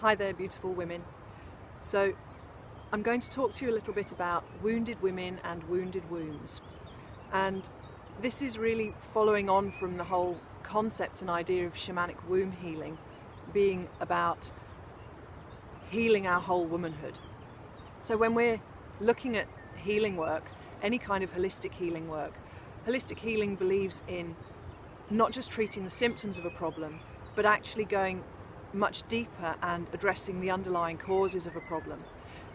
Hi there, beautiful women. So I'm going to talk to you a little bit about wounded women and wounded wombs. And this is really following on from the whole concept and idea of shamanic womb healing being about healing our whole womanhood. So when we're looking at healing work, any kind of holistic healing work, holistic healing believes in not just treating the symptoms of a problem, but actually going much deeper and addressing the underlying causes of a problem.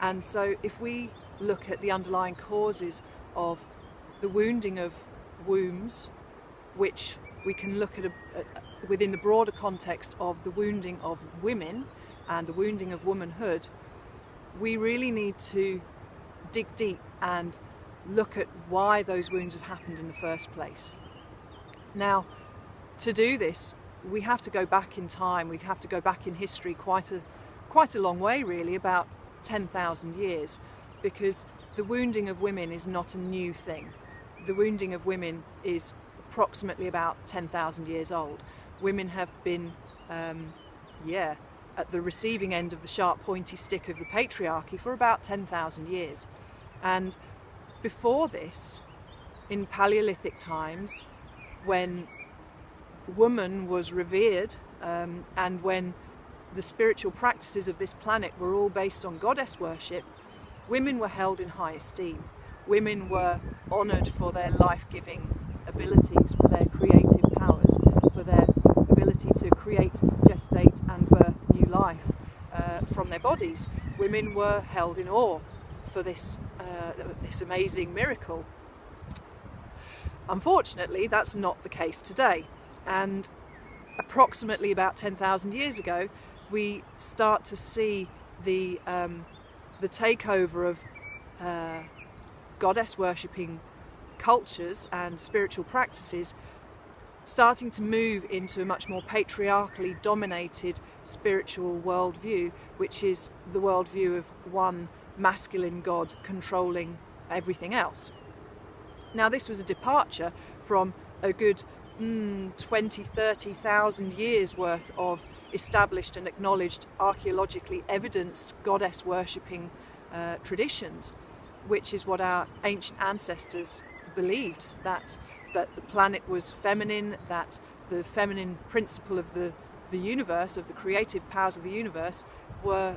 And so if we look at the underlying causes of the wounding of wombs, which we can look at within the broader context of the wounding of women and the wounding of womanhood, we really need to dig deep and look at why those wounds have happened in the first place. Now, to do this, we have to go back in time, we have to go back in history quite a long way really, about 10,000 years, because the wounding of women is not a new thing. The wounding of women is approximately about 10,000 years old. Women have been, at the receiving end of the sharp pointy stick of the patriarchy for about 10,000 years. And before this, in Paleolithic times, when woman was revered and when the spiritual practices of this planet were all based on goddess worship, women were held in high esteem. Women were honoured for their life-giving abilities, for their creative powers, for their ability to create, gestate and birth new life from their bodies. Women were held in awe for this amazing miracle. Unfortunately, that's not the case today. And approximately about 10,000 years ago, we start to see the takeover of goddess worshipping cultures and spiritual practices starting to move into a much more patriarchally dominated spiritual worldview, which is the worldview of one masculine god controlling everything else. Now, this was a departure from a good 20,000-30,000 years worth of established and acknowledged archaeologically evidenced goddess worshipping traditions, which is what our ancient ancestors believed, that the planet was feminine, that the feminine principle of the universe, of the creative powers of the universe, were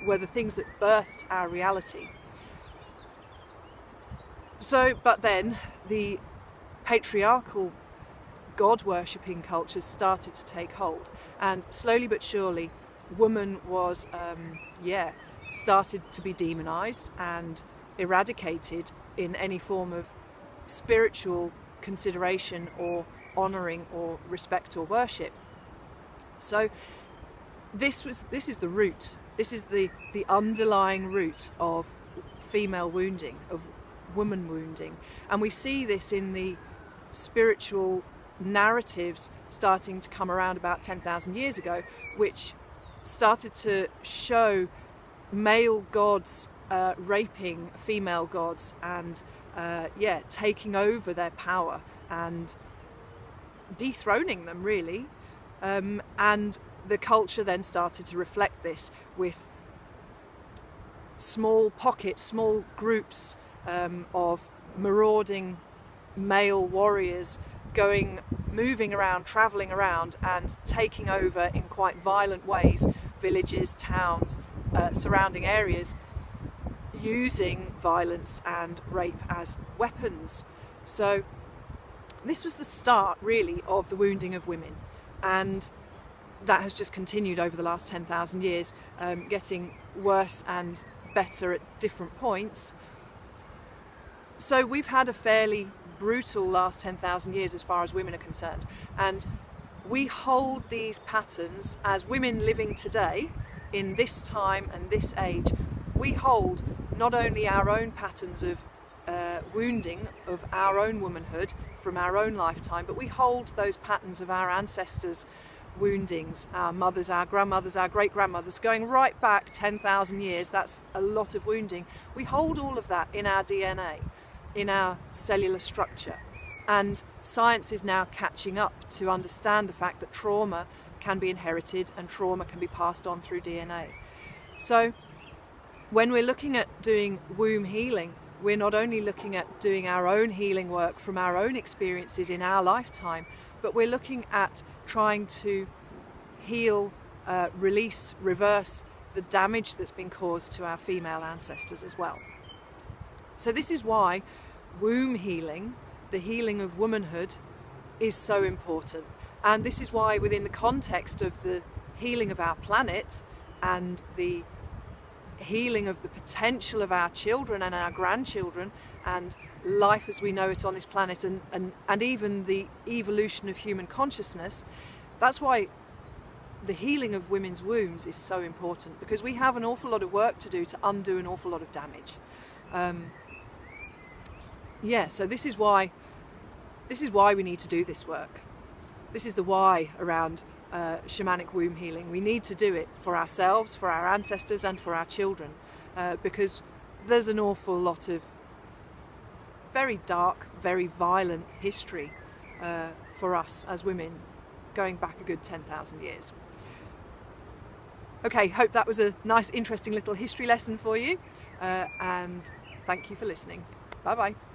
the things that birthed our reality. So, but then the patriarchal god-worshipping cultures started to take hold, and slowly but surely woman was started to be demonized and eradicated in any form of spiritual consideration or honoring or respect or worship. So this is the root, this is the underlying root of female wounding, of woman wounding, and we see this in the spiritual narratives starting to come around about 10,000 years ago, which started to show male gods raping female gods and taking over their power and dethroning them really, and the culture then started to reflect this with small pockets, small groups of marauding male warriors moving around, travelling around and taking over in quite violent ways villages, towns, surrounding areas, using violence and rape as weapons. So this was the start really of the wounding of women, and that has just continued over the last 10,000 years, getting worse and better at different points. So we've had a fairly brutal last 10,000 years as far as women are concerned, and we hold these patterns as women living today in this time and this age. We hold not only our own patterns of wounding of our own womanhood from our own lifetime, but we hold those patterns of our ancestors' woundings, our mothers, our grandmothers, our great-grandmothers, going right back 10,000 years. That's a lot of wounding. We hold all of that in our DNA, in our cellular structure, and science is now catching up to understand the fact that trauma can be inherited and trauma can be passed on through DNA. So when we're looking at doing womb healing, we're not only looking at doing our own healing work from our own experiences in our lifetime, but we're looking at trying to heal, release, reverse the damage that's been caused to our female ancestors as well. So this is why womb healing, the healing of womanhood, is so important. And this is why, within the context of the healing of our planet and the healing of the potential of our children and our grandchildren and life as we know it on this planet, and even the evolution of human consciousness, that's why the healing of women's wombs is so important, because we have an awful lot of work to do to undo an awful lot of damage. So this is why we need to do this work. This is the why around shamanic womb healing. We need to do it for ourselves, for our ancestors, and for our children, because there's an awful lot of very dark, very violent history for us as women going back a good 10,000 years. Okay, hope that was a nice, interesting little history lesson for you, and thank you for listening. Bye bye.